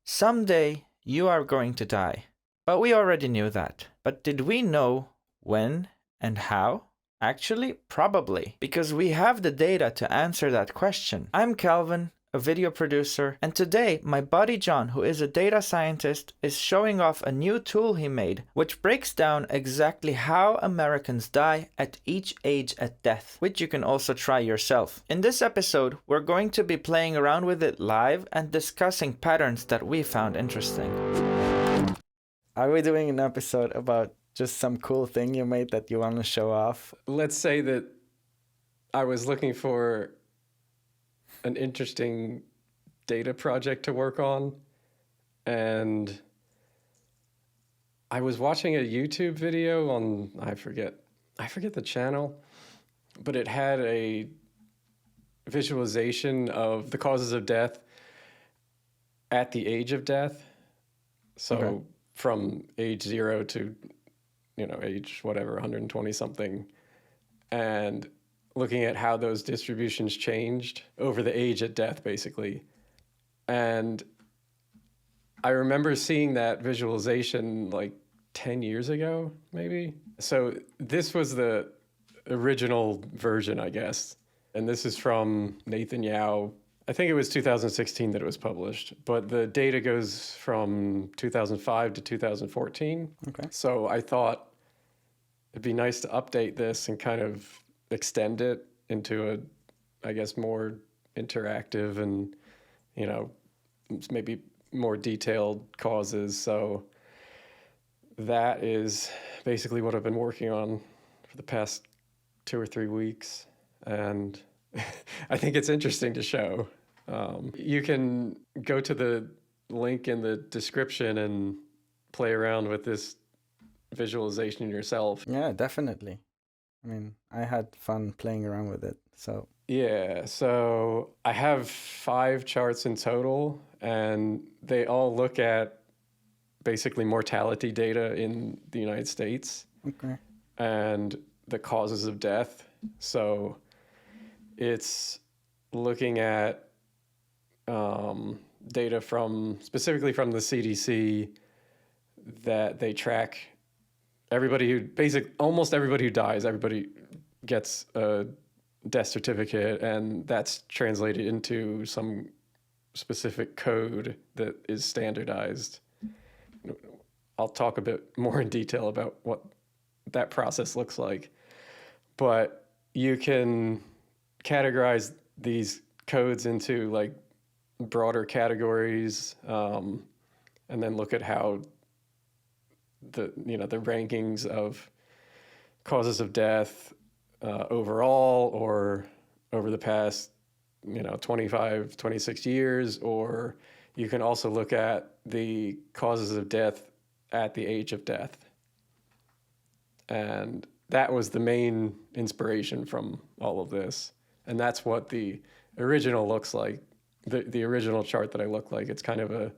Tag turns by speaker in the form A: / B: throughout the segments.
A: Someday you are going to die. But we already knew that. But did we know when and how? Actually, probably, because we have the data to answer that question. I'm Calvin, a video producer, and today my buddy John, who is a data scientist, is showing off a new tool he made, which breaks down exactly how Americans die at each age at death, which you can also try yourself. In this episode, we're going to be playing around with it live and discussing patterns that we found interesting. Are we doing an episode about just some cool thing you made that you want to show off?
B: Let's say that I was looking for an interesting data project to work on, and I was watching a YouTube video on, I forget the channel, but it had a visualization of the causes of death at the age of death. So
A: Okay.
B: from age 0 to, age whatever, 120 something, and looking at how those distributions changed over the age at death, basically. And I remember seeing that visualization like 10 years ago, maybe. So this was the original version, I guess. And this is from Nathan Yao. I think it was 2016 that it was published, but the data goes from 2005 to 2014.
A: Okay.
B: So I thought it'd be nice to update this and kind of extend it into I guess, more interactive and, maybe more detailed causes. So that is basically what I've been working on for the past 2 or 3 weeks. And I think it's interesting to show. You can go to the link in the description and play around with this visualization yourself.
A: Yeah, definitely. I mean, I had fun playing around with it, so.
B: Yeah, so I have 5 charts in total, and they all look at basically mortality data in the United States.
A: Okay.
B: And the causes of death. So it's looking at data specifically from the CDC, that they track almost everybody who dies. Everybody gets a death certificate, and that's translated into some specific code that is standardized. I'll talk a bit more in detail about what that process looks like. But you can categorize these codes into like broader categories, and then look at how the rankings of causes of death overall, or over the past 25, 26 years, or you can also look at the causes of death at the age of death. And that was the main inspiration from all of this. And that's what the original looks like. The original chart that I look like, it's kind of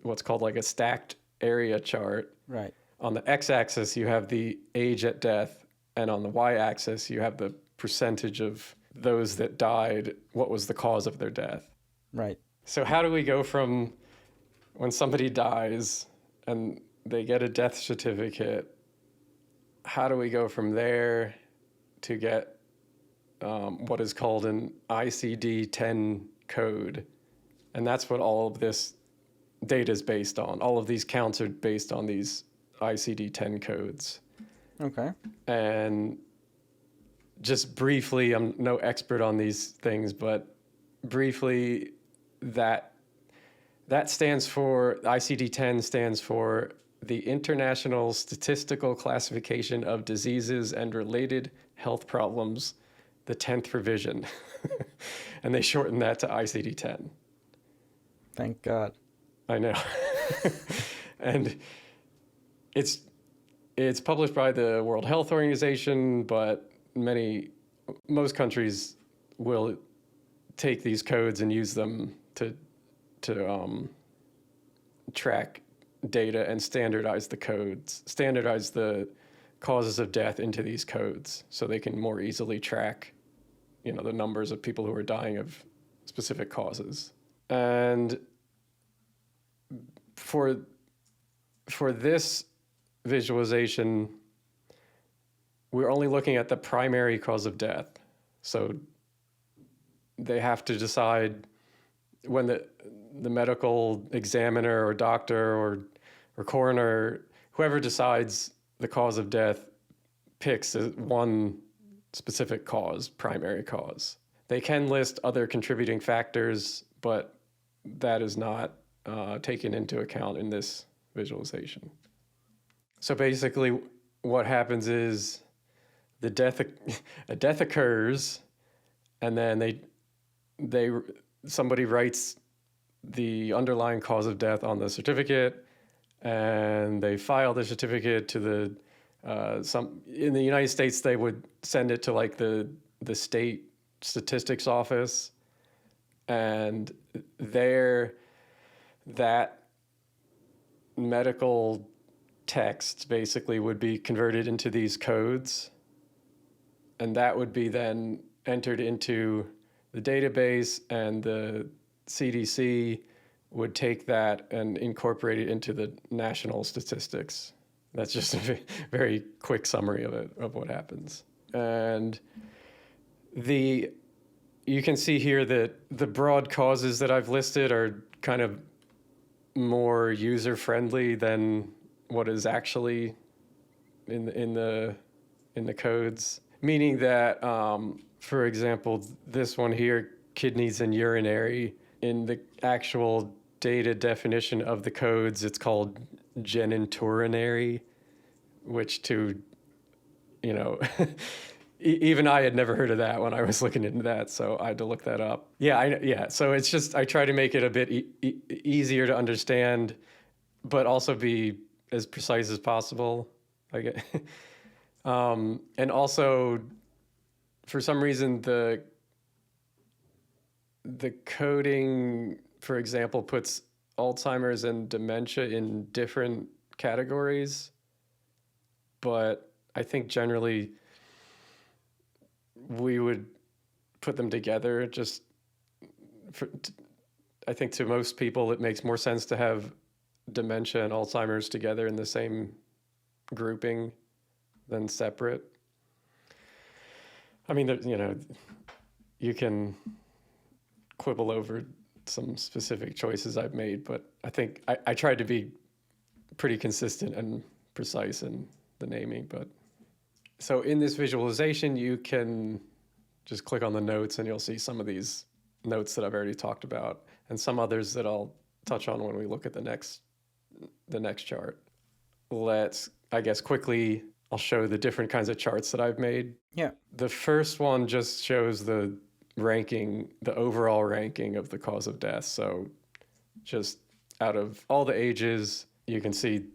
B: what's called like a stacked area chart.
A: Right.
B: On the x-axis, you have the age at death, and on the y-axis, you have the percentage of those that died, what was the cause of their death.
A: Right.
B: So how do we go from when somebody dies and they get a death certificate, how do we go from there to get what is called an ICD-10 code? And that's what all of this data is based on. All of these counts are based on these ICD-10 codes.
A: Okay.
B: And just briefly, I'm no expert on these things, but briefly, that stands for, ICD-10 stands for the International Statistical Classification of Diseases and Related Health Problems, the 10th revision. And they shorten that to ICD-10.
A: Thank God.
B: I know. And it's published by the World Health Organization, but most countries will take these codes and use them to track data and standardize the codes, standardize the causes of death into these codes, so they can more easily track, the numbers of people who are dying of specific causes. And for this visualization, we're only looking at the primary cause of death. So they have to decide when the medical examiner or doctor or coroner, whoever decides the cause of death, picks one specific cause, primary cause. They can list other contributing factors, but that is not taken into account in this visualization. So basically what happens is a death occurs, and then somebody writes the underlying cause of death on the certificate, and they file the certificate to the in the United States they would send it to like the state statistics office, and there that medical text basically would be converted into these codes, and that would be then entered into the database, and the CDC would take that and incorporate it into the national statistics. That's just a very quick summary of what happens. And you can see here that the broad causes that I've listed are kind of more user-friendly than what is actually in the codes. Meaning that, for example, this one here, kidneys and urinary, in the actual data definition of the codes, it's called genitourinary, which even I had never heard of that when I was looking into that, so I had to look that up. Yeah. So it's just, I try to make it a bit easier to understand, but also be as precise as possible. And also, for some reason, the coding, for example, puts Alzheimer's and dementia in different categories, but I think generally we would put them together. I think to most people it makes more sense to have dementia and Alzheimer's together in the same grouping than separate. I mean, you can quibble over some specific choices I've made, but I think I tried to be pretty consistent and precise in the naming. But so in this visualization, you can just click on the notes and you'll see some of these notes that I've already talked about, and some others that I'll touch on when we look at the next chart. Quickly, I'll show the different kinds of charts that I've made.
A: Yeah.
B: The first one just shows the overall ranking of the cause of death. So just out of all the ages, you can see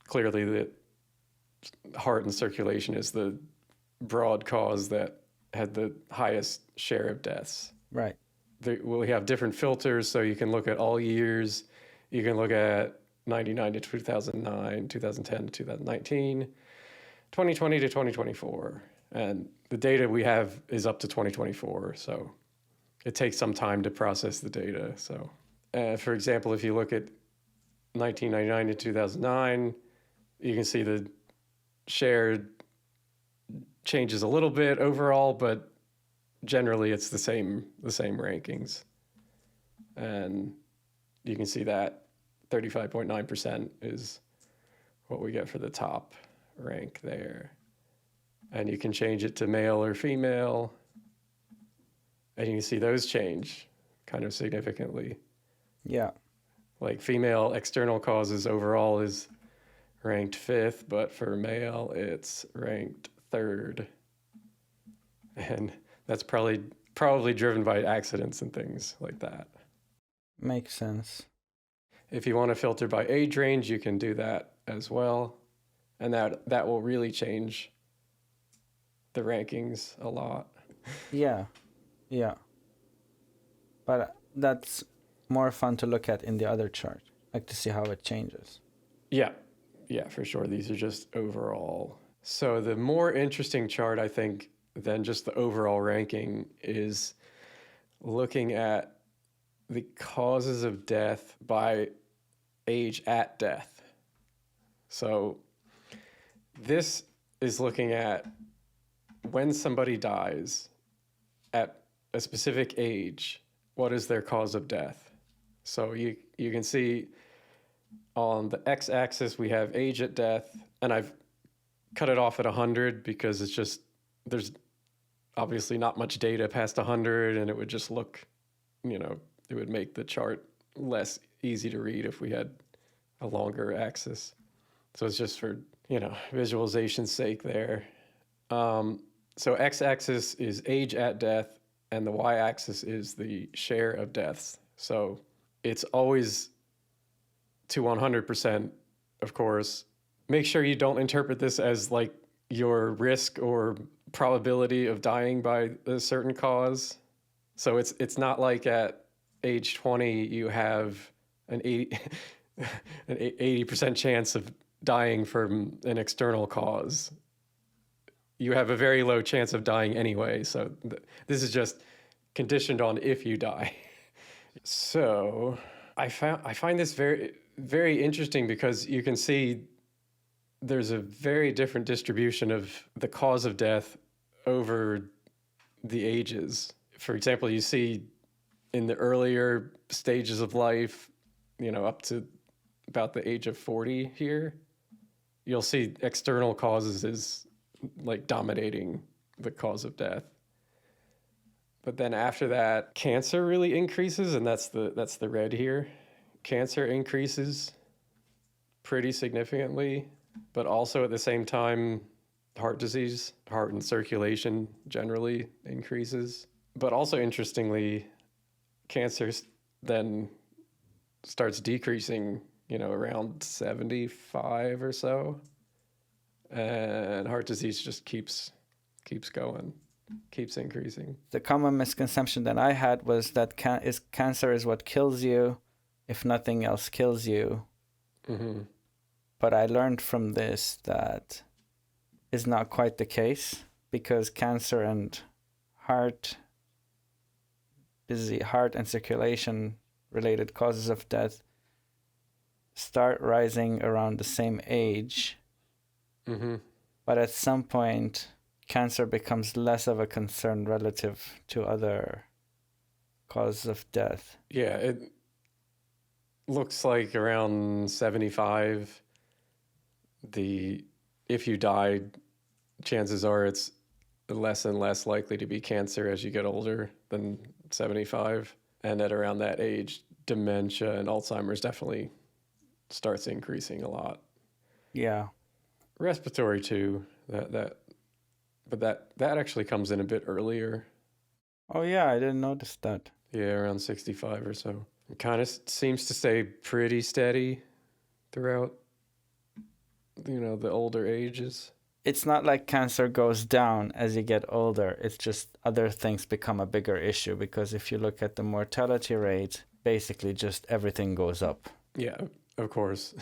B: clearly that heart and circulation is the broad cause that had the highest share of deaths.
A: Right.
B: We have different filters, so you can look at all years. You can look at 99 to 2009, 2010 to 2019, 2020 to 2024. And the data we have is up to 2024, so it takes some time to process the data. So, for example, if you look at 1999 to 2009, you can see the share changes a little bit overall, but generally it's the same rankings. And you can see that 35.9% is what we get for the top rank there. And you can change it to male or female, and you can see those change kind of significantly.
A: Yeah.
B: Like female external causes overall is ranked 5th, but for male it's ranked 3rd. And that's probably driven by accidents and things like that.
A: Makes sense.
B: If you want to filter by age range, you can do that as well. And that will really change the rankings a lot.
A: Yeah. But that's more fun to look at in the other chart, like to see how it changes.
B: Yeah, for sure. These are just overall. So the more interesting chart, I think, than just the overall ranking is looking at the causes of death by age at death. So this is looking at when somebody dies at a specific age, what is their cause of death? So you can see on the x-axis we have age at death, and I've cut it off at 100 because it's just, there's obviously not much data past 100, and it would just look, it would make the chart less easy to read if we had a longer axis. So it's just for, visualization's sake there. So x-axis is age at death, and the y-axis is the share of deaths. So it's always to 100%, of course. Make sure you don't interpret this as like your risk or probability of dying by a certain cause. So it's not like at age 20 you have an 80% chance of dying from an external cause. You have a very low chance of dying anyway. So this is just conditioned on if you die. So I find this very, very interesting because you can see there's a very different distribution of the cause of death over the ages. For example, you see in the earlier stages of life, up to about the age of 40 here, you'll see external causes is like dominating the cause of death. But then after that, cancer really increases, and that's the red here. Cancer increases pretty significantly, but also at the same time, heart disease, heart and circulation generally increases. But also interestingly, cancer then starts decreasing, around 75 or so. And heart disease just keeps going, keeps increasing.
A: The common misconception that I had was that cancer is what kills you if nothing else kills you.
B: Mm-hmm.
A: But I learned from this that is not quite the case, because cancer and heart disease, heart and circulation related causes of death start rising around the same age.
B: Mm-hmm.
A: But at some point, cancer becomes less of a concern relative to other causes of death.
B: Yeah, it looks like around 75, if you die, chances are it's less and less likely to be cancer as you get older than 75. And at around that age, dementia and Alzheimer's definitely starts increasing a lot.
A: Yeah.
B: Respiratory too, but that actually comes in a bit earlier.
A: Oh yeah, I didn't notice that.
B: Yeah, around 65 or so. It kind of seems to stay pretty steady throughout, the older ages.
A: It's not like cancer goes down as you get older. It's just other things become a bigger issue, because if you look at the mortality rate, basically just everything goes up.
B: Yeah, of course.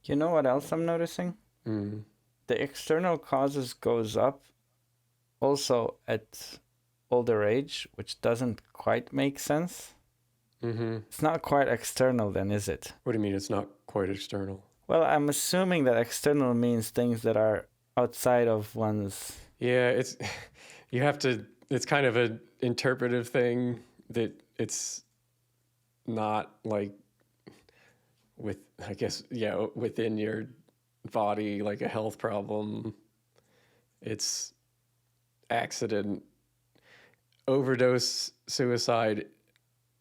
A: You know what else I'm noticing?
B: Mm.
A: The external causes goes up also at older age, which doesn't quite make sense.
B: Mm-hmm.
A: It's not quite external then, is it?
B: What do you mean it's not quite external?
A: Well, I'm assuming that external means things that are outside of one's...
B: Yeah, it's kind of an interpretive thing that it's not like within your body, like a health problem. It's accident, overdose, suicide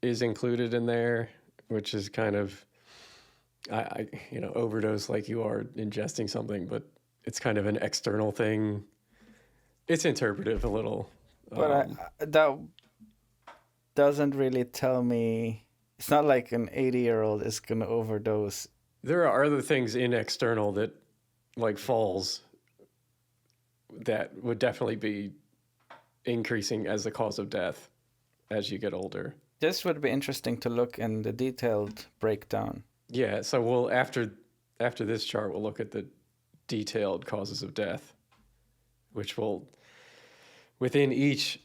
B: is included in there, which is kind of, overdose like you are ingesting something, but it's kind of an external thing. It's interpretive a little.
A: But that doesn't really tell me. It's not like an 80-year-old is going to overdose.
B: There are other things in external that, like falls, that would definitely be increasing as the cause of death as you get older.
A: This would be interesting to look in the detailed breakdown.
B: Yeah, so we'll after this chart, we'll look at the detailed causes of death, which will, within each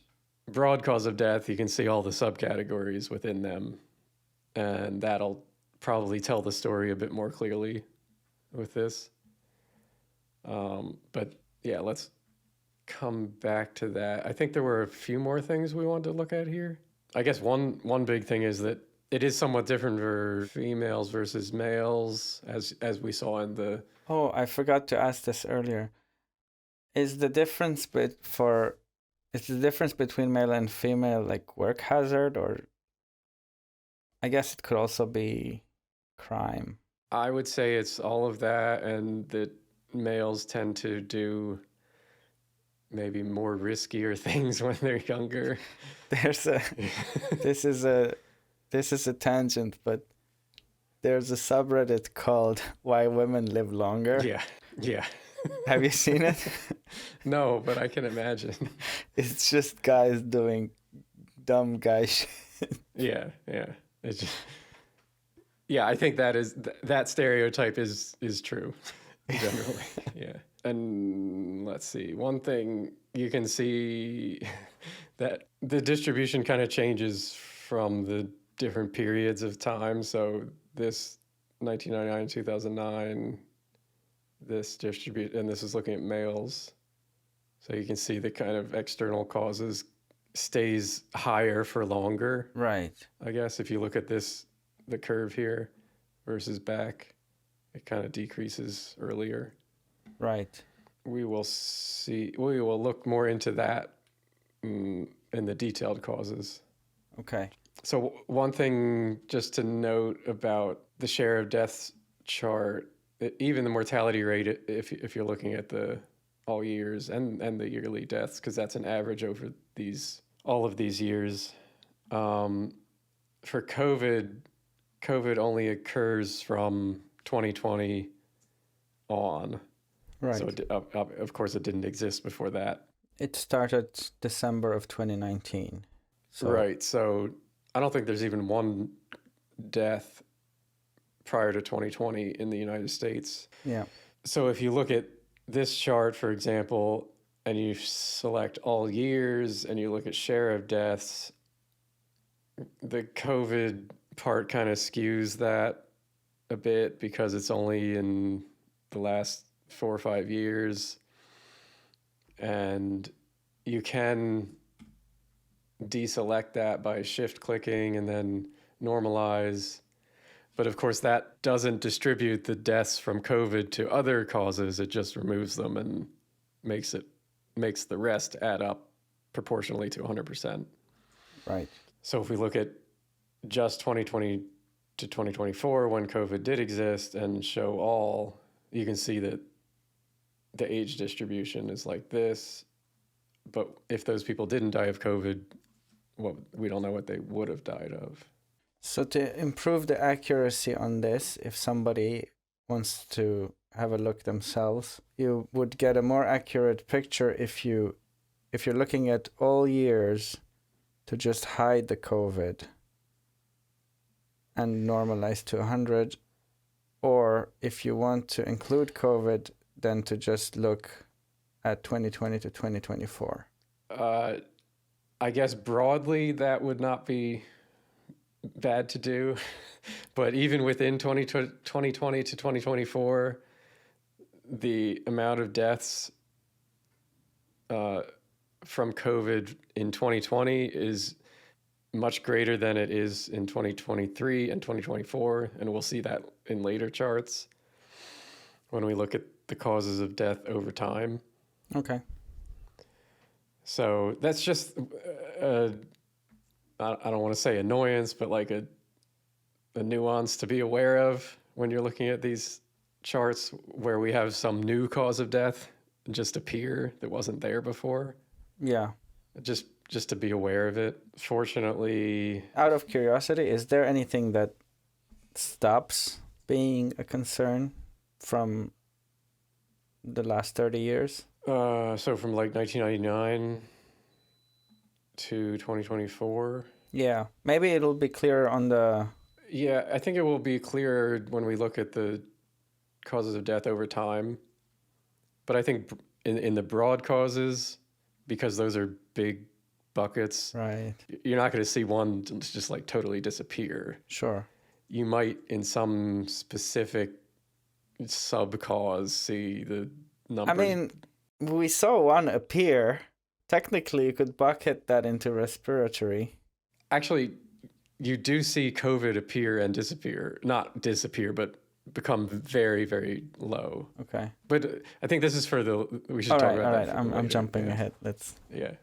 B: broad cause of death, you can see all the subcategories within them, and that'll probably tell the story a bit more clearly with this. But yeah, let's come back to that. I think there were a few more things we wanted to look at here. I guess one big thing is that it is somewhat different for females versus males, as we saw in the.
A: Oh, I forgot to ask this earlier. Is the difference between male and female like work hazard, or I guess it could also be crime?
B: I would say it's all of that, and that males tend to do maybe more riskier things when they're younger.
A: There's a this is a tangent, but there's a subreddit called Why Women Live Longer.
B: Yeah.
A: Have you seen it?
B: No, but I can imagine.
A: It's just guys doing dumb guy shit.
B: Yeah. It's just, yeah, I think that stereotype is true, generally. Yeah. And let's see, one thing you can see that the distribution kind of changes from the different periods of time. So this 1999, 2009, this and this is looking at males. So you can see the kind of external causes stays higher for longer.
A: Right.
B: I guess if you look at the curve here versus back, it kind of decreases earlier.
A: Right.
B: We will look more into that in the detailed causes.
A: Okay.
B: So one thing just to note about the share of deaths chart, even the mortality rate, if you're looking at the all years and the yearly deaths, because that's an average over all of these years. For COVID only occurs from 2020 on.
A: Right.
B: So of course it didn't exist before that.
A: It started December of 2019.
B: Right. So I don't think there's even one death prior to 2020 in the United States.
A: Yeah.
B: So if you look at this chart, for example, and you select all years and you look at share of deaths, the COVID part kind of skews that a bit because it's only in the last 4 or 5 years. And you can deselect that by shift clicking and then normalize. But of course, that doesn't distribute the deaths from COVID to other causes. It just removes them and makes the rest add up proportionally to 100%.
A: Right.
B: So if we look at just 2020 to 2024, when COVID did exist, and show all, you can see that the age distribution is like this. But if those people didn't die of COVID, well, we don't know what they would have died of.
A: So to improve the accuracy on this, if somebody wants to have a look themselves, you would get a more accurate picture if you're looking at all years to just hide the COVID and normalize to 100, or if you want to include COVID, then to just look at 2020 to 2024.
B: I guess broadly that would not be bad to do, but even within 2020 to 2024, the amount of deaths from COVID in 2020 is much greater than it is in 2023 and 2024, and we'll see that in later charts when we look at the causes of death over time.
A: Okay.
B: So that's just, I don't want to say annoyance, but like a nuance to be aware of when you're looking at these charts where we have some new cause of death just appear that wasn't there before.
A: Yeah.
B: Just to be aware of it. Fortunately...
A: Out of curiosity, is there anything that stops being a concern from the last 30 years?
B: So from like 1999 to 2024?
A: Yeah. Maybe it'll be clearer on the...
B: Yeah, I think it will be clearer when we look at the causes of death over time. But I think in the broad causes, because those are big buckets,
A: right,
B: you're not going to see one just like totally disappear.
A: Sure.
B: you might, in some specific sub-cause, see the numbers.
A: I mean, we saw one appear. Technically, you could bucket that into respiratory.
B: Actually, you do see COVID appear and disappear. Not disappear, but become very, very low.
A: Okay.
B: But I think this is for the. We should
A: All
B: talk
A: right,
B: about
A: all
B: that.
A: right.
B: for
A: I'm
B: later.
A: jumping
B: Yeah.
A: ahead. Let's.
B: Yeah.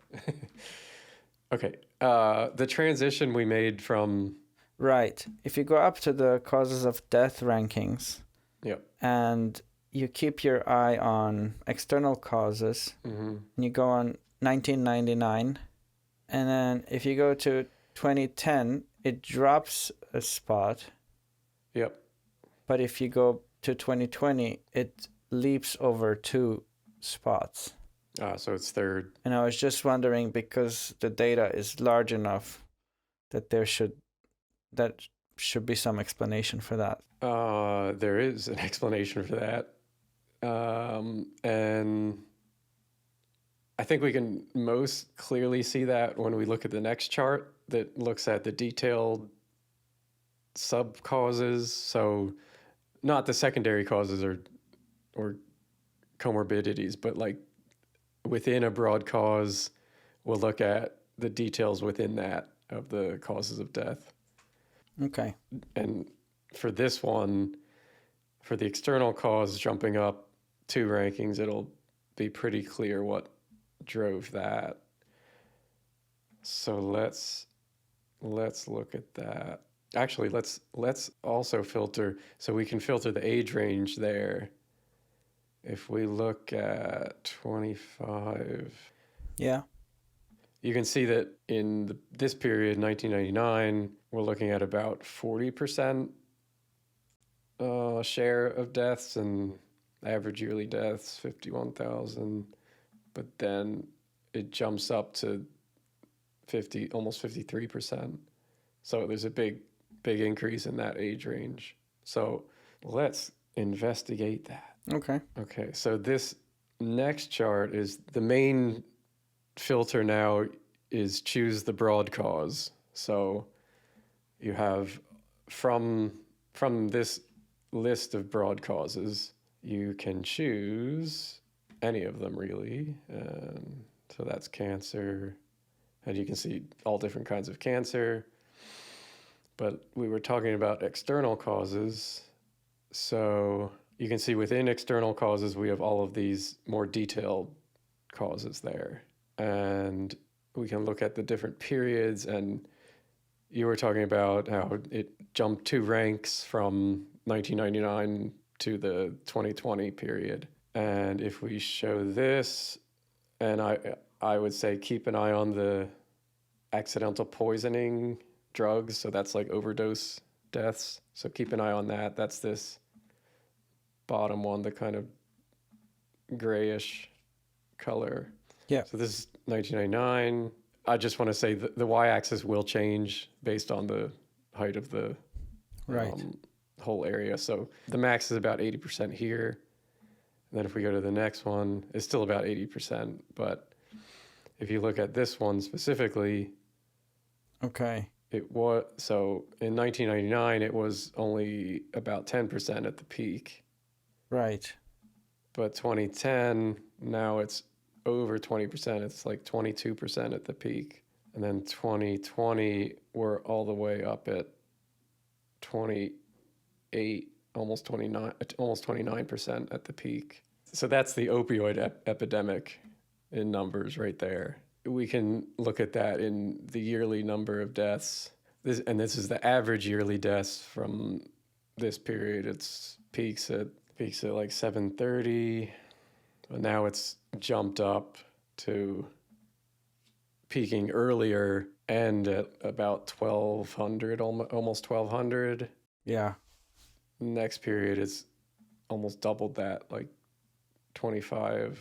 B: Okay. The transition we made from.
A: Right. If you go up to the causes of death rankings,
B: Yep.
A: and you keep your eye on external causes,
B: Mm-hmm.
A: and you go on 1999, and then if you go to 2010, it drops a spot.
B: Yep.
A: But if you go to 2020, it leaps over 2 spots.
B: So it's third.
A: And I was just wondering, because the data is large enough that that should be some explanation for that.
B: There is an explanation for that. And I think we can most clearly see that when we look at the next chart that looks at the detailed subcauses. So not the secondary causes or comorbidities, but like within a broad cause, we'll look at the details within that of the causes of death.
A: Okay.
B: And for this one, for the external cause jumping up 2 rankings, it'll be pretty clear what drove that. So let's look at that. Actually, let's also filter, so we can filter the age range there. If we look at 25,
A: Yeah.
B: you can see that in this period, 1999, we're looking at about 40% share of deaths, and average yearly deaths 51,000. But then it jumps up to almost 53%. So there's a big increase in that age range. So let's investigate that.
A: Okay.
B: Okay, so this next chart is the main filter now is choose the broad cause. So you have from this list of broad causes, you can choose any of them really. So that's cancer, and you can see all different kinds of cancer. But we were talking about external causes. So you can see within external causes, we have all of these more detailed causes there. And we can look at the different periods. And you were talking about how it jumped 2 ranks from 1999 to the 2020 period. And if we show this, and I would say keep an eye on the accidental poisoning drugs. So that's like overdose deaths. So keep an eye on that. That's this bottom one, the kind of grayish color.
A: Yeah.
B: So this is 1999. I just want to say the y-axis will change based on the height of the whole area. So the max is about 80% here. And then if we go to the next one, it's still about 80%. But if you look at this one specifically,
A: Okay.
B: it was, so in 1999, it was only about 10% at the peak.
A: Right.
B: But 2010, now it's over 20%. It's like 22% at the peak. And then 2020, we're all the way up at 28, almost 29% at the peak. So that's the opioid epidemic in numbers right there. We can look at that in the yearly number of deaths. This is the average yearly deaths from this period. It's peaks at like 730. But now it's jumped up to peaking earlier and at about 1,200, almost 1,200.
A: Yeah.
B: Next period is almost doubled that, like 25,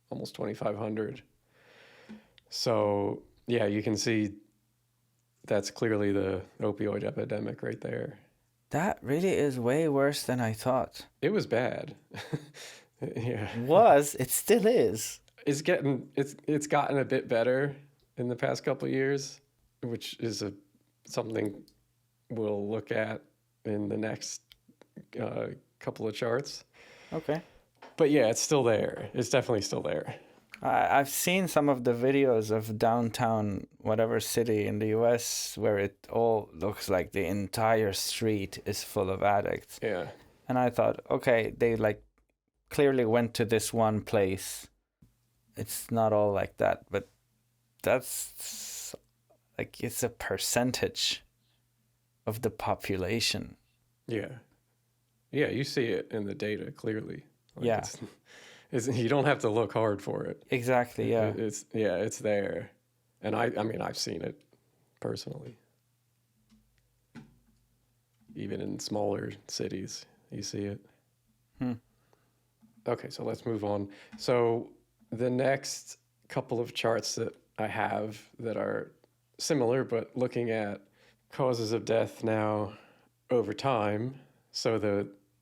B: almost 2,500. So yeah, you can see that's clearly the opioid epidemic right there.
A: That really is way worse than I thought.
B: It was bad. Yeah.
A: It still is.
B: It's gotten a bit better in the past couple of years, which is something we'll look at in the next couple of charts.
A: Okay.
B: But yeah, it's still there. It's definitely still there.
A: I've seen some of the videos of downtown, whatever city in the US, where it all looks like the entire street is full of addicts.
B: Yeah.
A: And I thought, okay, they like clearly went to this one place. It's not all like that, but that's like it's a percentage of the population.
B: Yeah. Yeah, you see it in the data clearly. Like
A: Yeah.
B: It's, you don't have to look hard for it.
A: Exactly, yeah.
B: It's there. And I mean, I've seen it personally. Even in smaller cities, you see it. Okay, so let's move on. So the next couple of charts that I have that are similar, but looking at causes of death now over time. So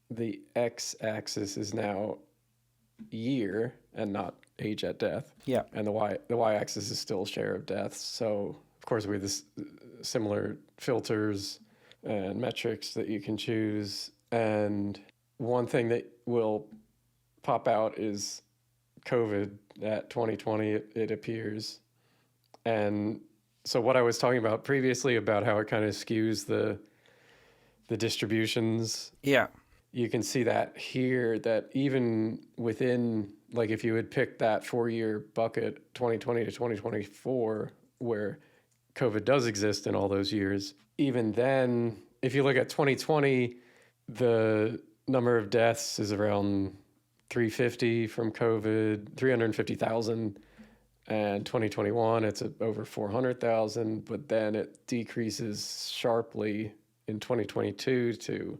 B: the x-axis is now year and not age at death.
A: Yeah.
B: And the y-axis is still share of deaths. So of course we have this similar filters and metrics that you can choose. And one thing that will pop out is COVID at 2020, it appears. And so what I was talking about previously about how it kind of skews the distributions.
A: Yeah.
B: You can see that here, that even within, like if you had picked that 4-year bucket, 2020 to 2024, where COVID does exist in all those years, even then, if you look at 2020, the number of deaths is around 350 from COVID, 350,000. And 2021, it's over 400,000, but then it decreases sharply in 2022 to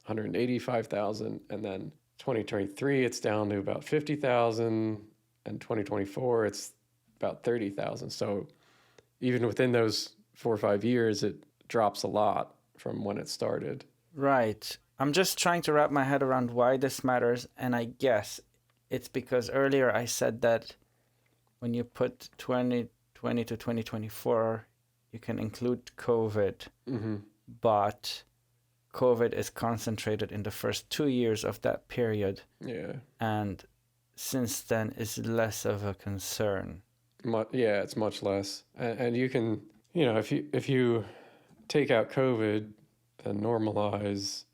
B: 185,000, and then 2023 it's down to about 50,000, and 2024 it's about 30,000. So even within those 4 or 5 years, it drops a lot from when it started.
A: Right. I'm just trying to wrap my head around why this matters, and I guess it's because earlier I said that when you put 2020 to 2024, you can include COVID, but COVID is concentrated in the first 2 years of that period.
B: Yeah.
A: And since then is less of a concern.
B: Yeah, it's much less. And you can, if you take out COVID and normalize,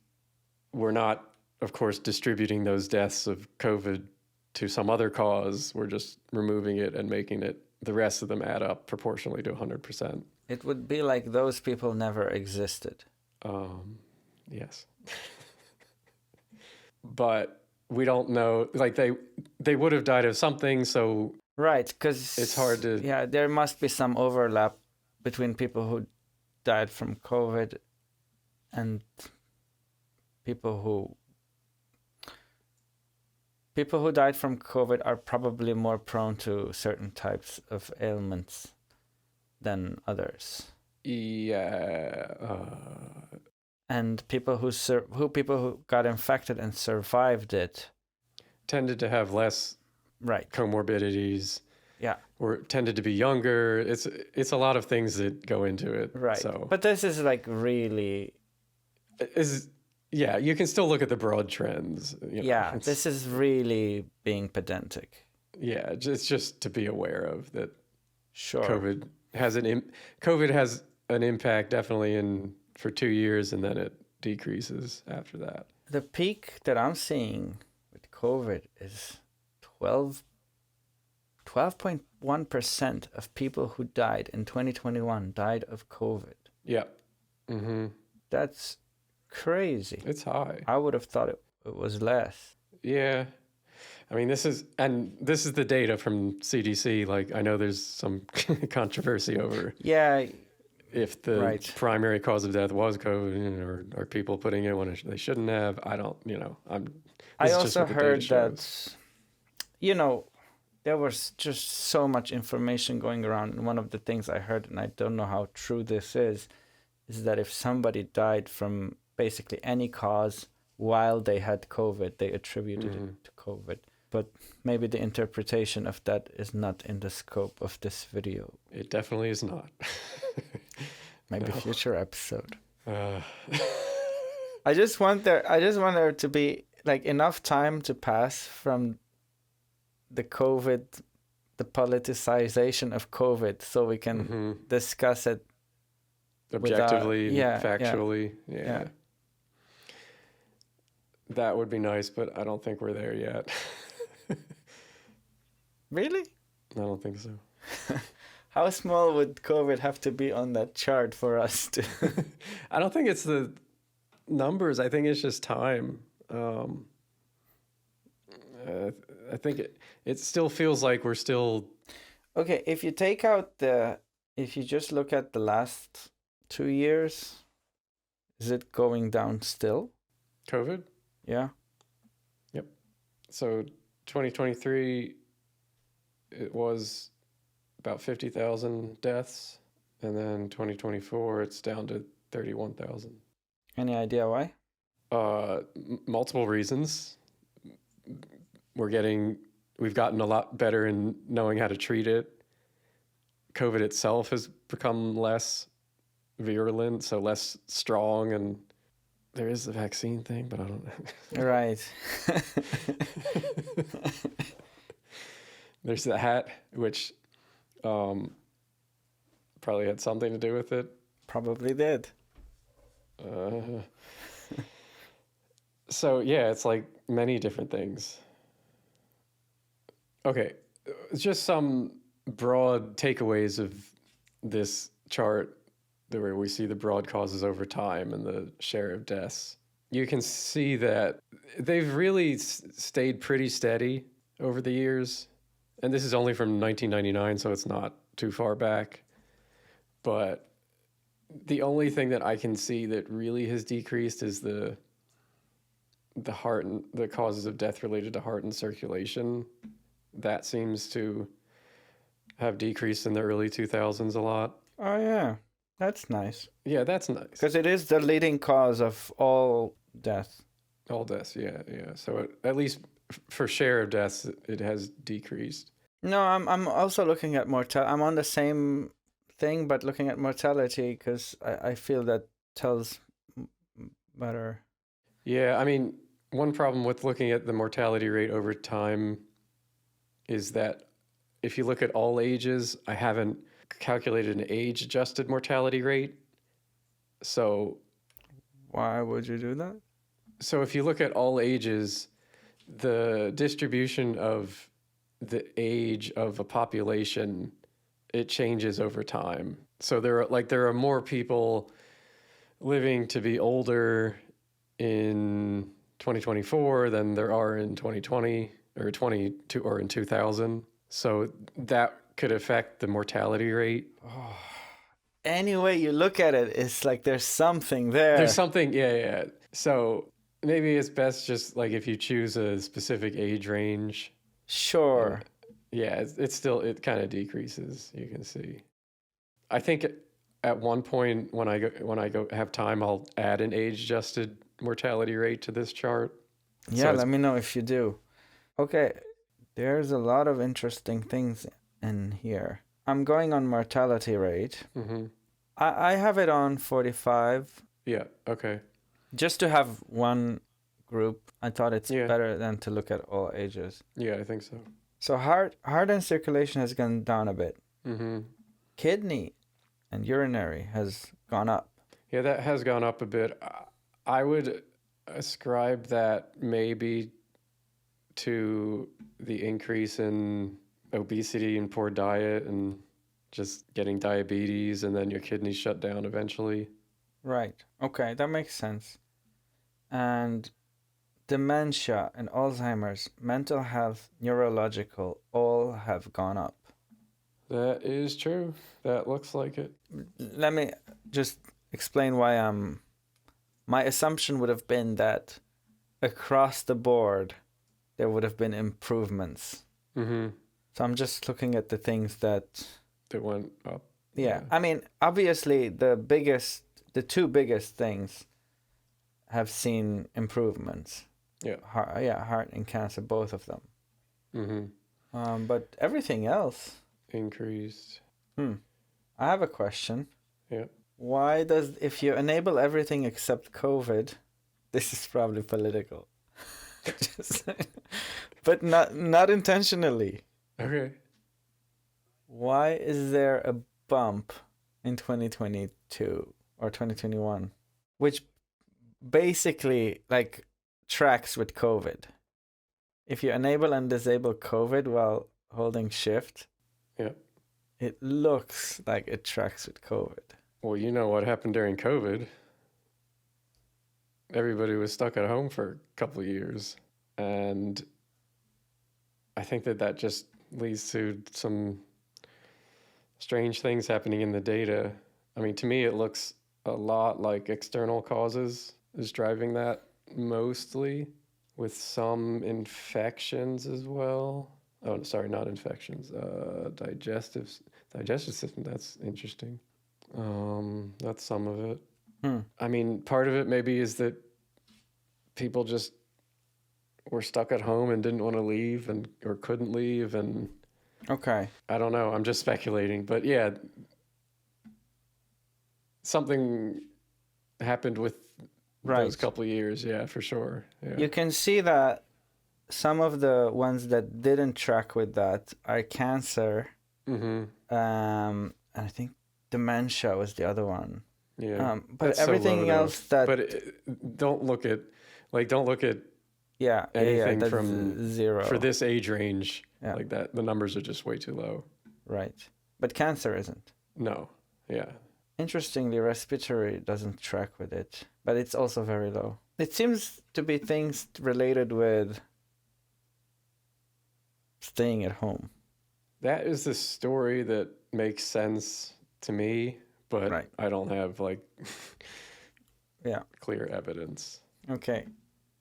B: we're not, of course, distributing those deaths of COVID to some other cause. We're just removing it and making it, the rest of them add up proportionally to 100%.
A: It would be like those people never existed.
B: Yes. But we don't know, like they would have died of something, so
A: right, because
B: it's hard to...
A: Yeah, there must be some overlap between people who died from COVID and people who died from COVID are probably more prone to certain types of ailments than others.
B: Yeah.
A: And people who got infected and survived it
B: tended to have less comorbidities.
A: Yeah.
B: Or tended to be younger. It's a lot of things that go into it.
A: Right.
B: So.
A: But this is like really...
B: Yeah, you can still look at the broad trends.
A: Yeah, this is really being pedantic.
B: Yeah, it's just to be aware of that.
A: Sure.
B: COVID has an impact definitely for 2 years, and then it decreases after that.
A: The peak that I'm seeing with COVID is 12.1% of people who died in 2021 died of COVID.
B: Yeah. Mm-hmm.
A: That's crazy.
B: It's high.
A: I would have thought it was less.
B: Yeah. I mean, this is the data from CDC. Like, I know there's some controversy over if the primary cause of death was COVID, or are people putting it when they shouldn't have. I don't,
A: I also heard that, there was just so much information going around. And one of the things I heard, and I don't know how true this is that if somebody died from basically any cause while they had COVID, they attributed it to COVID. But maybe the interpretation of that is not in the scope of this video.
B: It definitely is not.
A: Maybe future episode.
B: Uh,
A: I just want there to be like enough time to pass from the politicization of COVID, so we can
B: hmm
A: discuss it
B: Objectively and
A: yeah,
B: factually.
A: yeah.
B: Yeah. That would be nice, but I don't think we're there yet.
A: Really?
B: I don't think so.
A: How small would COVID have to be on that chart for us to?
B: I don't think it's the numbers. I think it's just time. Uh, I think it still feels like we're still.
A: Okay, if you if you just look at the last 2 years, is it going down still?
B: COVID?
A: Yeah.
B: Yep. So 2023, it was about 50,000 deaths. And then 2024, it's down to 31,000.
A: Any idea why?
B: Multiple reasons. We've gotten a lot better in knowing how to treat it. COVID itself has become less virulent, so less strong, and there is the vaccine thing, but I don't know.
A: Right.
B: There's the hat, which probably had something to do with it.
A: Probably did.
B: So yeah, it's like many different things. Okay, just some broad takeaways of this chart where we see the broad causes over time and the share of deaths. You can see that they've really stayed pretty steady over the years. And this is only from 1999, so it's not too far back. But the only thing that I can see that really has decreased is the heart and the causes of death related to heart and circulation. That seems to have decreased in the early 2000s a lot.
A: Oh yeah, that's nice.
B: Yeah, that's nice.
A: Because it is the leading cause of all death.
B: All deaths, yeah. So at least for share of deaths, it has decreased.
A: No, I'm also looking at mortality. I'm on the same thing, but looking at mortality because I feel that tells better.
B: Yeah, I mean, one problem with looking at the mortality rate over time is that if you look at all ages, I haven't calculated an age-adjusted mortality rate. So
A: why would you do that?
B: So if you look at all ages, the distribution of the age of a population, it changes over time. So there are more people living to be older in 2024 than there are in 2020 or 22 or in 2000. So that could affect the mortality rate.
A: Oh. Any way you look at it, it's like there's something there.
B: There's something, yeah. So maybe it's best just like if you choose a specific age range.
A: Sure.
B: Yeah, it kind of decreases. You can see. I think at one point when I go have time, I'll add an age-adjusted mortality rate to this chart.
A: Yeah, let me know if you do. Okay, there's a lot of interesting things in here. I'm going on mortality rate.
B: Mm-hmm.
A: I have it on 45.
B: Yeah, okay.
A: Just to have one group, I thought it's better than to look at all ages.
B: Yeah, I think so.
A: So heart and circulation has gone down a bit.
B: Mm-hmm.
A: Kidney and urinary has gone up.
B: Yeah, that has gone up a bit. I would ascribe that maybe to the increase in obesity and poor diet and just getting diabetes, and then your kidneys shut down eventually.
A: Right. Okay, that makes sense. And dementia and Alzheimer's, mental health, neurological, all have gone up.
B: That is true. That looks like it.
A: Let me just explain why my assumption would have been that across the board there would have been improvements.
B: Mm-hmm.
A: So I'm just looking at the things that
B: went up.
A: Yeah. I mean, obviously the two biggest things have seen improvements.
B: Yeah.
A: Heart and cancer, both of them.
B: Mm-hmm.
A: But everything else
B: increased.
A: I have a question.
B: Yeah.
A: Why does, if you enable everything except COVID, this is probably political. Just- but not intentionally.
B: Okay.
A: Why is there a bump in 2022 or 2021, which basically like tracks with COVID? If you enable and disable COVID while holding shift,
B: Yeah.
A: it looks like it tracks with COVID.
B: Well, you know what happened during COVID? Everybody was stuck at home for a couple of years. And I think that just leads to some strange things happening in the data. I mean, to me, it looks a lot like external causes is driving that mostly, with some infections as well. Oh, sorry, not infections. Digestive system. That's interesting. That's some of it. I mean, part of it maybe is that people just were stuck at home and didn't want to leave or couldn't leave, and
A: Okay.
B: I don't know. I'm just speculating, but yeah, something happened with those couple of years. Yeah, for sure. Yeah.
A: You can see that some of the ones that didn't track with that are cancer. And I think dementia was the other one.
B: Yeah.
A: But
B: That's
A: everything
B: so low,
A: else that
B: but don't look at
A: yeah,
B: anything
A: that's
B: from
A: zero
B: for this age range
A: Yeah.
B: like that. The numbers are just way too low.
A: Right. But cancer isn't.
B: No. Yeah.
A: Interestingly, respiratory doesn't track with it, but it's also very low. It seems to be things related with staying at home.
B: That is the story that makes sense to me, but
A: Right.
B: I don't have like
A: Yeah.
B: clear evidence.
A: Okay.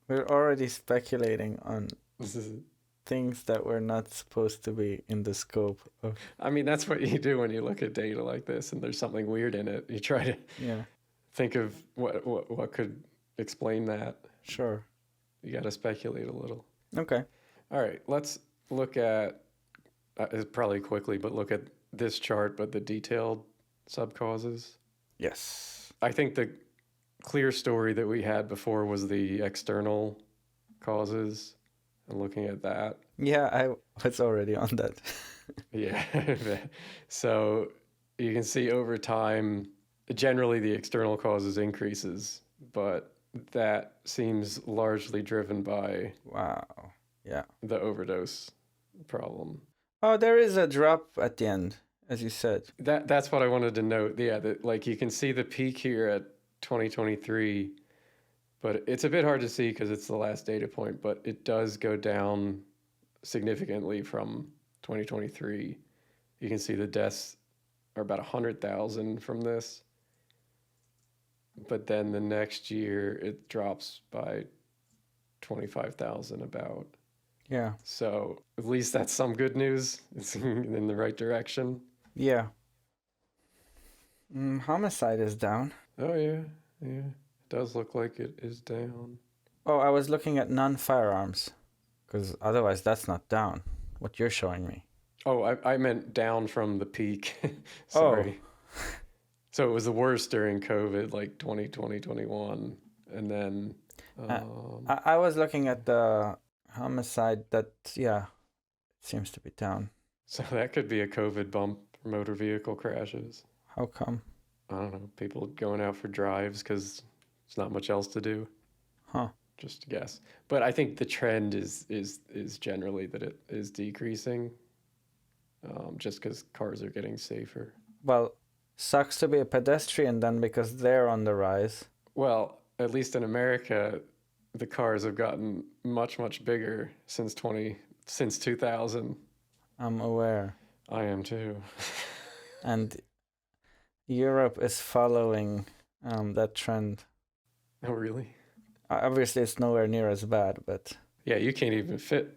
A: We're already speculating on
B: This is
A: things that were not supposed to be in the scope of.
B: I mean, that's what you do when you look at data like this and there's something weird in it. You try to
A: Yeah.
B: think of what could explain that.
A: Sure.
B: You got to speculate a little.
A: Okay.
B: All right, let's look at probably quickly, but look at this chart, but the detailed subcauses.
A: Yes.
B: I think the clear story that we had before was the external causes, and looking at that.
A: Yeah, I was already on that.
B: Yeah. So you can see over time, generally the external causes increases, but that seems largely driven by
A: Wow. Yeah.
B: the overdose problem.
A: Oh, there is a drop at the end, as you said.
B: That's what I wanted to note. Yeah, that like you can see the peak here at 2023, but it's a bit hard to see because it's the last data point, but it does go down significantly from 2023. You can see the deaths are about 100,000 from this, but then the next year it drops by 25,000 about.
A: Yeah.
B: So at least that's some good news. It's in the right direction.
A: Yeah. Homicide is down.
B: Oh yeah, yeah. It does look like it is down.
A: Oh, I was looking at non-firearms, because otherwise that's not down. What you're showing me.
B: Oh, I meant down from the peak. Sorry.
A: Oh.
B: So it was the worst during COVID, like 2020, 21. And then...
A: I was looking at the homicide that, yeah, it seems to be down.
B: So that could be a COVID bump for motor vehicle crashes.
A: How come?
B: I don't know. People going out for drives because there's not much else to do.
A: Huh.
B: Just a guess. But I think the trend is generally that it is decreasing, just because cars are getting safer.
A: Well, sucks to be a pedestrian then, because they're on the rise.
B: Well, at least in America, the cars have gotten much, much bigger since 2000.
A: I'm aware.
B: I am too.
A: And Europe is following that trend.
B: Oh, really?
A: Obviously, it's nowhere near as bad, but...
B: Yeah, you can't even fit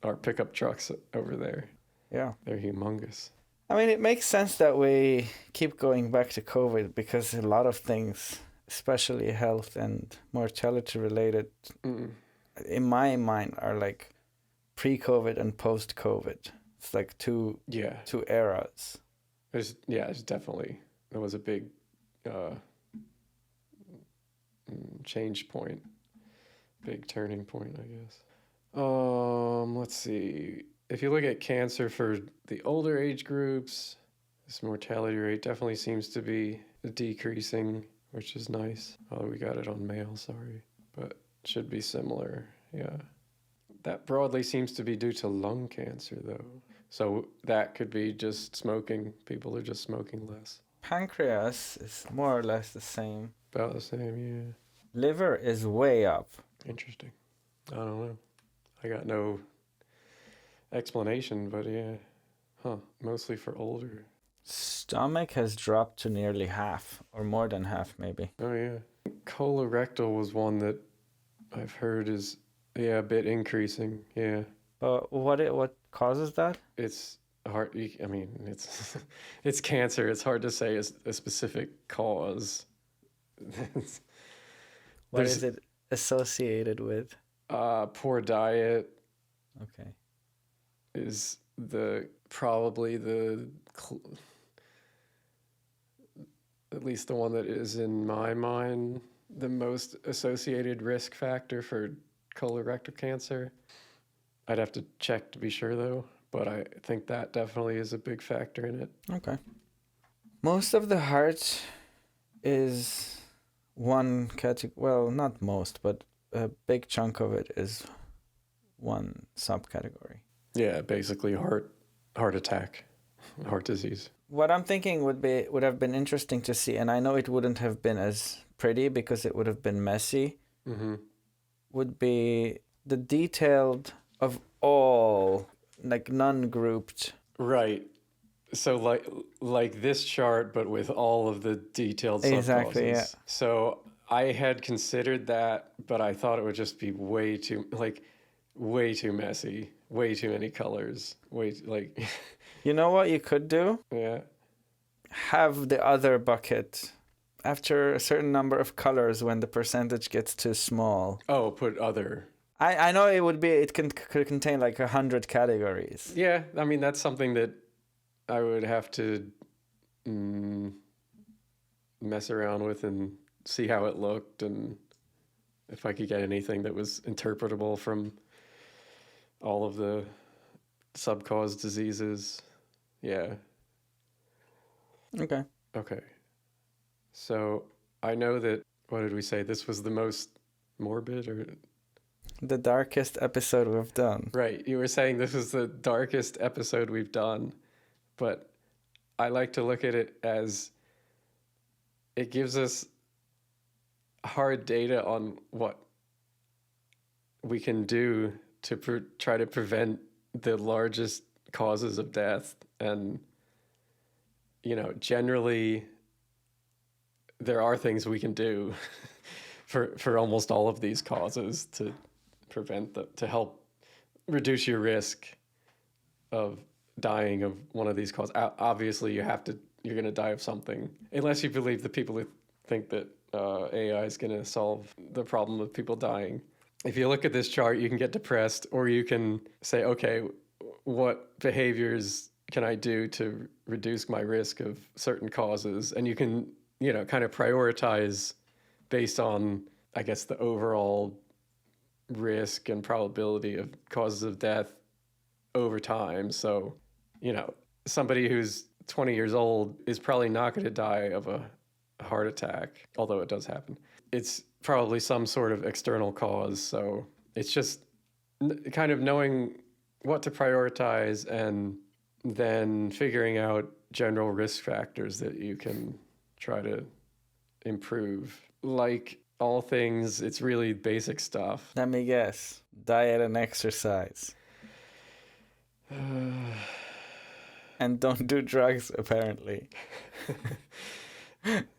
B: our pickup trucks over there.
A: Yeah.
B: They're humongous.
A: I mean, it makes sense that we keep going back to COVID, because a lot of things, especially health and mortality related, in my mind, are like pre-COVID and post-COVID. It's like two eras.
B: There's definitely, there was a big uh, change point, big turning point, I guess. Let's see. If you look at cancer for the older age groups, this mortality rate definitely seems to be decreasing, which is nice. Oh, we got it on male, sorry. But it should be similar, yeah. That broadly seems to be due to lung cancer, though. So that could be just smoking. People are just smoking less.
A: Pancreas is more or less the same.
B: About the same, yeah.
A: Liver is way up.
B: Interesting. I don't know. I got no explanation, but yeah. Huh. Mostly for older.
A: Stomach has dropped to nearly half, or more than half, maybe.
B: Oh, yeah. Colorectal was one that I've heard is, yeah, a bit increasing. Yeah.
A: But what causes that?
B: It's hard. I mean, it's it's cancer. It's hard to say a specific cause.
A: What is it associated with?
B: Poor diet
A: Okay.
B: is probably at least the one that is in my mind the most associated risk factor for colorectal cancer. I'd have to check to be sure though, but I think that definitely is a big factor in it.
A: Okay. Most of the heart is one category. Well, not most, but a big chunk of it is one subcategory.
B: Yeah, basically heart attack, heart disease.
A: What I'm thinking would have been interesting to see, and I know it wouldn't have been as pretty because it would have been messy.
B: Mm-hmm.
A: Would be the detailed of all, like non-grouped.
B: Right. So like this chart, but with all of the detailed subcauses.
A: Exactly, yeah.
B: So I had considered that, but I thought it would just be way too messy, way too many colors,
A: You know what you could do?
B: Yeah.
A: Have the other bucket after a certain number of colors when the percentage gets too small.
B: Oh, put other.
A: I know it could contain like 100 categories.
B: Yeah, I mean that's something that I would have to mess around with and see how it looked and if I could get anything that was interpretable from all of the subcause diseases. Yeah.
A: Okay.
B: Okay. So I know that, what did we say? This was the most morbid or?
A: The darkest episode we've done.
B: Right. You were saying this was the darkest episode we've done, but I like to look at it as it gives us hard data on what we can do to try to prevent the largest causes of death. And, generally there are things we can do for almost all of these causes to prevent to help reduce your risk of dying of one of these causes. Obviously you're going to die of something, unless you believe the people who think that AI is going to solve the problem of people dying. If you look at this chart, you can get depressed, or you can say, okay, what behaviors can I do to reduce my risk of certain causes? And you can, kind of prioritize based on, I guess, the overall risk and probability of causes of death over time. So, somebody who's 20 years old is probably not going to die of a heart attack, although it does happen. It's probably some sort of external cause. So it's just kind of knowing what to prioritize and then figuring out general risk factors that you can try to improve. Like all things, it's really basic stuff.
A: Let me guess. Diet and exercise. And don't do drugs, apparently.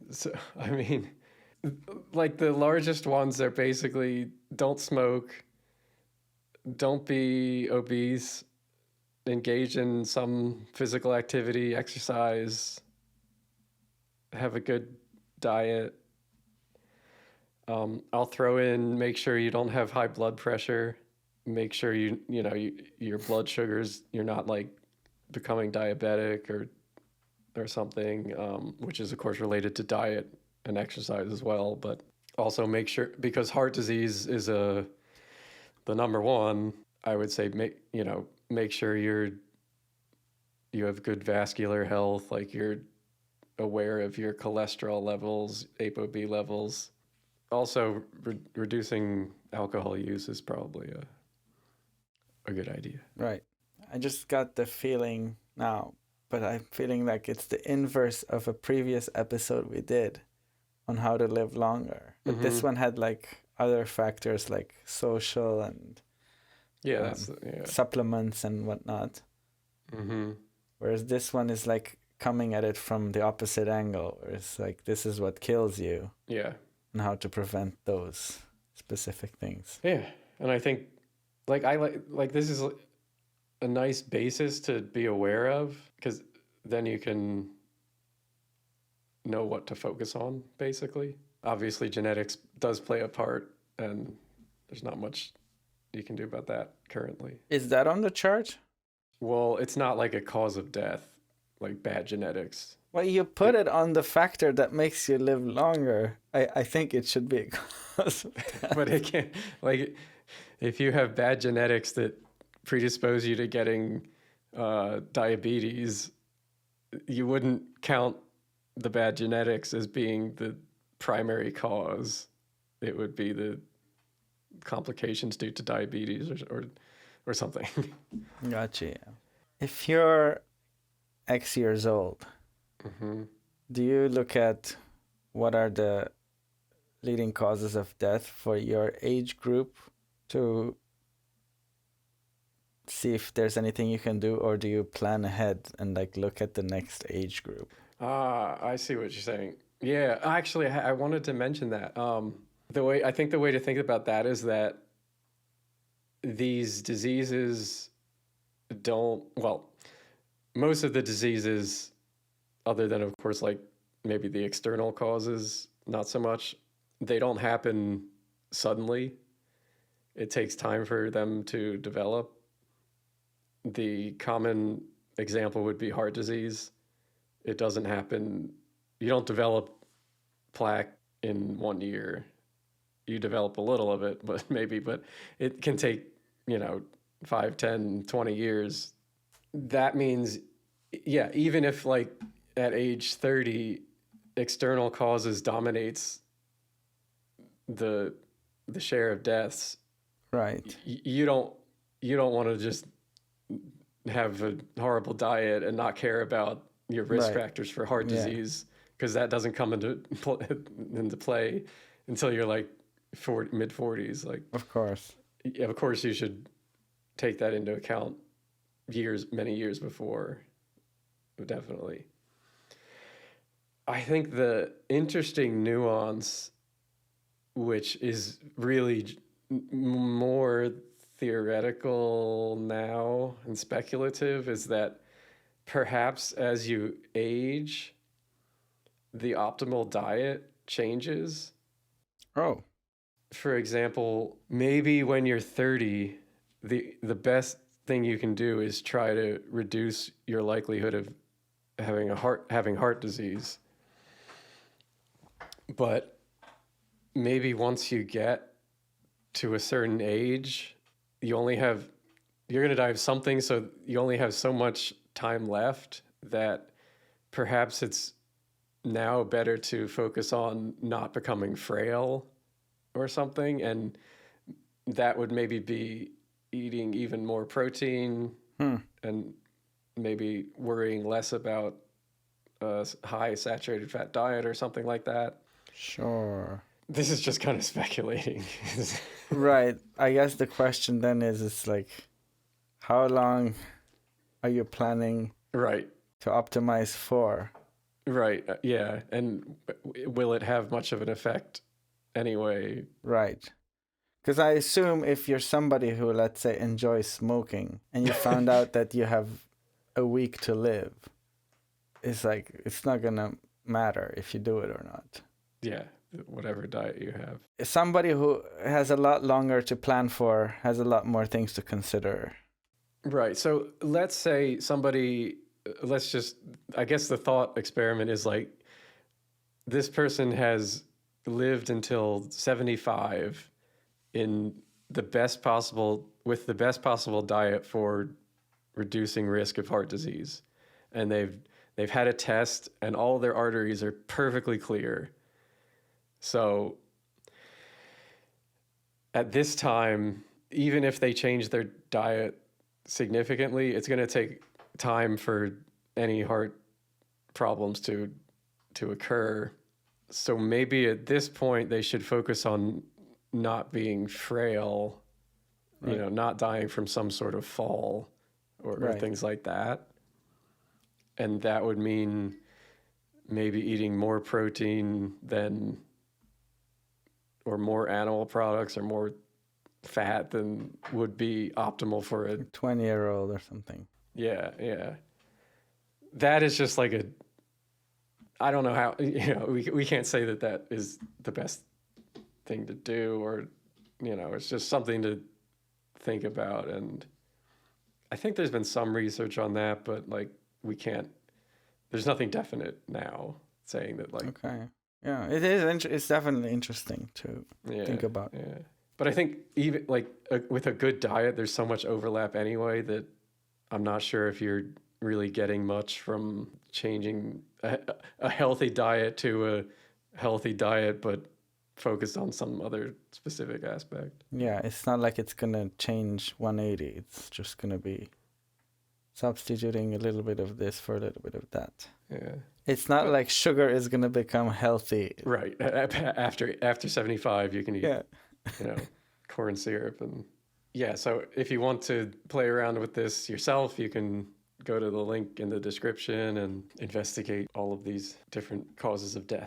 B: So, I mean, like the largest ones are basically don't smoke, don't be obese, engage in some physical activity, exercise, have a good diet. I'll throw in, make sure you don't have high blood pressure. Make sure your blood sugars, you're not like becoming diabetic or or something, which is of course related to diet and exercise as well. But also make sure, because heart disease is the number one. I would say make sure you have good vascular health, like you're aware of your cholesterol levels, ApoB levels. Also, reducing alcohol use is probably a good idea.
A: Right. I just got the feeling now, but I'm feeling like it's the inverse of a previous episode we did on how to live longer. But this one had like other factors like social and supplements and whatnot. Whereas this one is like coming at it from the opposite angle, where it's like, this is what kills you.
B: Yeah.
A: And how to prevent those specific things.
B: Yeah. And I think like this is a nice basis to be aware of, because then you can know what to focus on, basically. Obviously, genetics does play a part, and there's not much you can do about that currently.
A: Is that on the chart?
B: Well, it's not like a cause of death, like bad genetics.
A: Well, you put it on the factor that makes you live longer. I think it should be a cause of death.
B: But it can't, like, if you have bad genetics that predispose you to getting diabetes, you wouldn't count the bad genetics as being the primary cause. It would be the complications due to diabetes or something.
A: Gotcha. If you're X years old, do you look at what are the leading causes of death for your age group to see if there's anything you can do, or do you plan ahead and like look at the next age group?
B: I see what you're saying. Yeah, actually, I wanted to mention that. The way to think about that is that these diseases most of the diseases, other than of course like maybe the external causes, not so much, they don't happen suddenly. It takes time for them to develop. The common example would be heart disease. It doesn't happen, you don't develop plaque in 1 year. You develop a little of it, but it can take, 5, 10, 20 years. That means, even if like at age 30, external causes dominates the share of deaths.
A: Right.
B: You don't want to just have a horrible diet and not care about your risk factors for heart disease, because that doesn't come into play until you're like mid 40s. Like, of course you should take that into account many years before. Definitely. I think the interesting nuance, which is really more theoretical now and speculative, is that perhaps as you age, the optimal diet changes.
A: Oh.
B: For example, maybe when you're 30, the best thing you can do is try to reduce your likelihood of having heart disease. But maybe once you get to a certain age, you're going to die of something, so you only have so much time left that perhaps it's now better to focus on not becoming frail or something, and that would maybe be eating even more protein and maybe worrying less about a high saturated fat diet or something like that.
A: Sure.
B: This is just kind of speculating.
A: Right. I guess the question then is, it's like, how long are you planning to optimize for?
B: Right. Yeah. And will it have much of an effect anyway?
A: Right. Because I assume if you're somebody who, let's say, enjoys smoking and you found out that you have a week to live, it's like, it's not going to matter if you do it or not.
B: Yeah. Whatever diet you have.
A: Somebody who has a lot longer to plan for has a lot more things to consider.
B: Right. So let's say somebody let's just, I guess the thought experiment is like, this person has lived until 75 in the best possible, with the best possible diet for reducing risk of heart disease. And they've had a test and all their arteries are perfectly clear. So at this time, even if they change their diet significantly, it's going to take time for any heart problems to occur. So maybe at this point they should focus on not being frail,
A: Right.
B: not dying from some sort of fall or
A: Right.
B: things like that. And that would mean maybe eating more protein than, or more animal products or more fat than would be optimal for a
A: 20-year-old or something.
B: Yeah. That is just like I don't know how, we can't say that is the best thing to do, or, it's just something to think about. And I think there's been some research on that, but like there's nothing definite now saying that like.
A: Okay. Yeah, it is. It's definitely interesting to think about.
B: Yeah. But I think even like with a good diet, there's so much overlap anyway that I'm not sure if you're really getting much from changing a healthy diet to a healthy diet, but focused on some other specific aspect.
A: Yeah, it's not like it's going to change 180. It's just going to be substituting a little bit of this for a little bit of that.
B: Yeah.
A: It's not like sugar is going to become healthy.
B: Right. After 75, you can eat,
A: Yeah.
B: corn syrup. And yeah, so if you want to play around with this yourself, you can go to the link in the description and investigate all of these different causes of death.